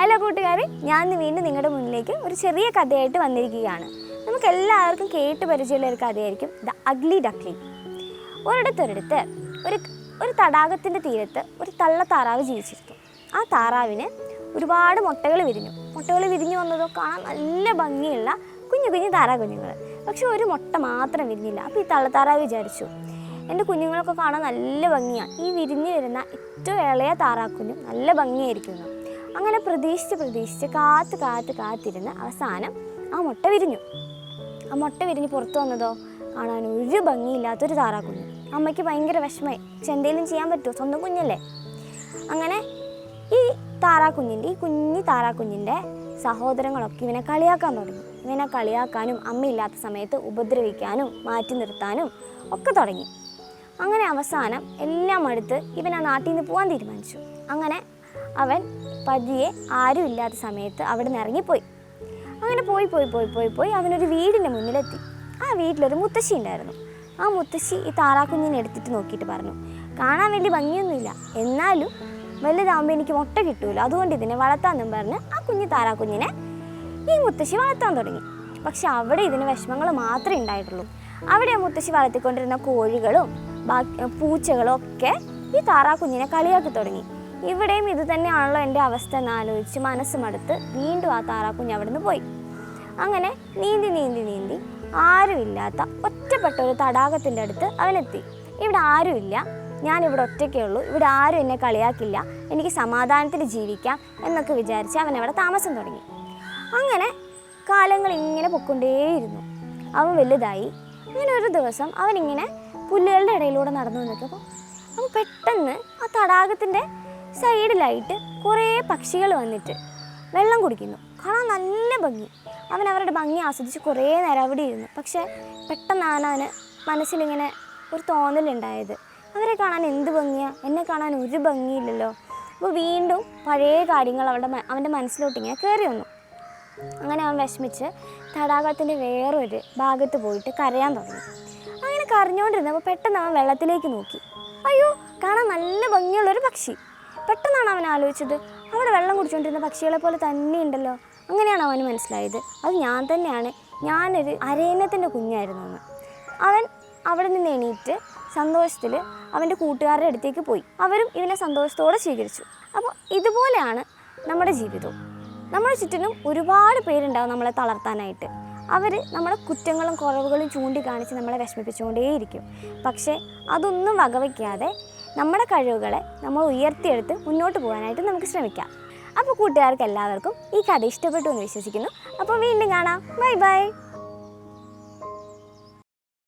Hello കൂട്ടുകാരെ, ഞാൻ വീണ്ടും നിങ്ങളുടെ മുന്നിലേക്ക് ഒരു ചെറിയ കഥയായിട്ട് വന്നിരിക്കുകയാണ്. നമുക്ക് എല്ലാവർക്കും കേട്ട് പരിചയമുള്ള ഒരു കഥയായിരിക്കും ദ അഗ്ലി ഡക്ലിംഗ്. ഒരിടത്ത് ഒരു തടാകത്തിൻ്റെ തീരത്ത് ഒരു തള്ളത്താറാവ് ജീവിച്ചിരുന്നു. ആ താറാവിന് ഒരുപാട് മുട്ടകൾ വിരിഞ്ഞു വന്നതോ കാണാൻ നല്ല ഭംഗിയുള്ള കുഞ്ഞു കുഞ്ഞു താറാകുഞ്ഞുങ്ങൾ. പക്ഷെ ഒരു മുട്ട മാത്രം വിരിഞ്ഞില്ല. അപ്പോൾ ഈ തള്ളത്താറാവ് വിചാരിച്ചു, എൻ്റെ കുഞ്ഞുങ്ങളൊക്കെ കാണാൻ നല്ല ഭംഗിയാണ്, ഈ വിരിഞ്ഞു വരുന്ന ഏറ്റവും ഇളയ താറാക്കുഞ്ഞും നല്ല ഭംഗിയായിരിക്കുന്നു. അങ്ങനെ പ്രതീക്ഷിച്ച് കാത്തിരുന്ന് അവസാനം ആ മുട്ട വിരിഞ്ഞു. ആ മുട്ട വിരിഞ്ഞ് പുറത്തു വന്നതോ കാണാൻ ഒരു ഭംഗിയില്ലാത്തൊരു താറാക്കുഞ്ഞ്. അമ്മയ്ക്ക് ഭയങ്കര വിഷമമായി. എന്തെങ്കിലും ചെയ്യാൻ പറ്റുമോ, സ്വന്തം കുഞ്ഞല്ലേ. അങ്ങനെ ഈ കുഞ്ഞി താറാക്കുഞ്ഞിൻ്റെ സഹോദരങ്ങളൊക്കെ ഇവനെ കളിയാക്കാൻ തുടങ്ങി. ഇവനെ കളിയാക്കാനും അമ്മയില്ലാത്ത സമയത്ത് ഉപദ്രവിക്കാനും മാറ്റി നിർത്താനും ഒക്കെ തുടങ്ങി. അങ്ങനെ അവസാനം എല്ലാം അടുത്ത് ഇവൻ ആ നാട്ടിൽ നിന്ന് പോകാൻ തീരുമാനിച്ചു. അങ്ങനെ അവൻ പതിയെ ആരും ഇല്ലാത്ത സമയത്ത് അവിടെ നിന്ന് ഇറങ്ങിപ്പോയി. അങ്ങനെ പോയി അവനൊരു വീടിൻ്റെ മുന്നിലെത്തി. ആ വീട്ടിലൊരു മുത്തശ്ശി ഉണ്ടായിരുന്നു. ആ മുത്തശ്ശി ഈ താറാക്കുഞ്ഞിനെ എടുത്തിട്ട് നോക്കിയിട്ട് പറഞ്ഞു, കാണാൻ വലിയ ഭംഗിയൊന്നുമില്ല, എന്നാലും വലുതാകുമ്പോൾ എനിക്ക് മുട്ട കിട്ടുമല്ലോ, അതുകൊണ്ട് ഇതിനെ വളർത്താമെന്നും പറഞ്ഞ് ആ കുഞ്ഞു താറാക്കുഞ്ഞിനെ ഈ മുത്തശ്ശി വളർത്താൻ തുടങ്ങി. പക്ഷെ അവിടെ ഇതിന് വിഷമങ്ങൾ മാത്രമേ ഉണ്ടായിട്ടുള്ളൂ. അവിടെ ആ മുത്തശ്ശി വളർത്തിക്കൊണ്ടിരുന്ന കോഴികളും പൂച്ചകളും ഒക്കെ ഈ താറാക്കുഞ്ഞിനെ കളിയാക്കി തുടങ്ങി. ഇവിടെയും ഇത് തന്നെയാണല്ലോ എൻ്റെ അവസ്ഥ എന്നാലോചിച്ച് മനസ്സ് മടുത്ത് വീണ്ടും ആ താറാക്കുഞ്ഞ് അവിടെ നിന്ന് പോയി. അങ്ങനെ നീന്തി ആരുമില്ലാത്ത ഒറ്റപ്പെട്ട ഒരു തടാകത്തിൻ്റെ അടുത്ത് അവനെത്തി. ഇവിടെ ആരുമില്ല, ഞാനിവിടെ ഒറ്റയ്ക്കേ ഉള്ളൂ, ഇവിടെ ആരും എന്നെ കളിയാക്കില്ല, എനിക്ക് സമാധാനത്തിൽ ജീവിക്കാം എന്നൊക്കെ വിചാരിച്ച് അവൻ അവിടെ താമസം തുടങ്ങി. അങ്ങനെ കാലങ്ങൾ ഇങ്ങനെ പൊക്കൊണ്ടേയിരുന്നു. അവൻ വലുതായി. അങ്ങനെ ഒരു ദിവസം അവനിങ്ങനെ പുല്ലുകളുടെ ഇടയിലൂടെ നടന്നു വന്നിട്ടപ്പോൾ അവൻ പെട്ടെന്ന് ആ തടാകത്തിൻ്റെ സൈഡിലായിട്ട് കുറേ പക്ഷികൾ വന്നിട്ട് വെള്ളം കുടിക്കുന്നു. കാണാൻ നല്ല ഭംഗി. അവൻ അവരുടെ ഭംഗി ആസ്വദിച്ച് കുറേ നേരം അവിടെ ഇരുന്നു. പക്ഷേ പെട്ടെന്നാണ് അവന് മനസ്സിലിങ്ങനെ ഒരു തോന്നലുണ്ടായത്, അവരെ കാണാൻ എന്ത് ഭംഗിയാണ്, എന്നെ കാണാൻ ഒരു ഭംഗിയില്ലല്ലോ. അപ്പോൾ വീണ്ടും പഴയ കാര്യങ്ങൾ അവൻ്റെ മനസ്സിലോട്ട് ഇങ്ങനെ കയറി വന്നു. അങ്ങനെ അവൻ വിഷമിച്ച് തടാകത്തിൻ്റെ വേറൊരു ഭാഗത്ത് പോയിട്ട് കരയാൻ തുടങ്ങി. അങ്ങനെ കരഞ്ഞുകൊണ്ടിരുന്നപ്പോൾ പെട്ടെന്ന് അവൻ വെള്ളത്തിലേക്ക് നോക്കി. അയ്യോ, കാണാൻ നല്ല ഭംഗിയുള്ളൊരു പക്ഷി. പെട്ടെന്നാണ് അവൻ ആലോചിച്ചത്, അവിടെ വെള്ളം കുടിച്ചുകൊണ്ടിരുന്ന പക്ഷികളെ പോലെ തന്നെ ഉണ്ടല്ലോ. അങ്ങനെയാണ് അവന് മനസ്സിലായത്, അത് ഞാൻ തന്നെയാണ്, ഞാനൊരു അരയന്നത്തിൻ്റെ കുഞ്ഞായിരുന്നു എന്ന്. അവൻ അവിടെ നിന്ന് എണീറ്റ് സന്തോഷത്തിൽ അവൻ്റെ കൂട്ടുകാരുടെ അടുത്തേക്ക് പോയി. അവരും ഇവനെ സന്തോഷത്തോടെ സ്വീകരിച്ചു. അപ്പോൾ ഇതുപോലെയാണ് നമ്മുടെ ജീവിതവും. നമ്മുടെ ചുറ്റിനും ഒരുപാട് പേരുണ്ടാകും നമ്മളെ തളർത്താനായിട്ട്. അവർ നമ്മുടെ കുറ്റങ്ങളും കുറവുകളും ചൂണ്ടിക്കാണിച്ച് നമ്മളെ വിഷമിപ്പിച്ചുകൊണ്ടേയിരിക്കും. പക്ഷേ അതൊന്നും വകവയ്ക്കാതെ നമ്മുടെ കഴിവുകളെ നമ്മൾ ഉയർത്തിയെടുത്ത് മുന്നോട്ട് പോകാനായിട്ട് നമുക്ക് ശ്രമിക്കാം. അപ്പോൾ കൂട്ടുകാർക്ക് എല്ലാവർക്കും ഈ കഥ ഇഷ്ടപ്പെട്ടു എന്ന് വിശ്വസിക്കുന്നു. അപ്പോൾ വീണ്ടും കാണാം. ബൈ.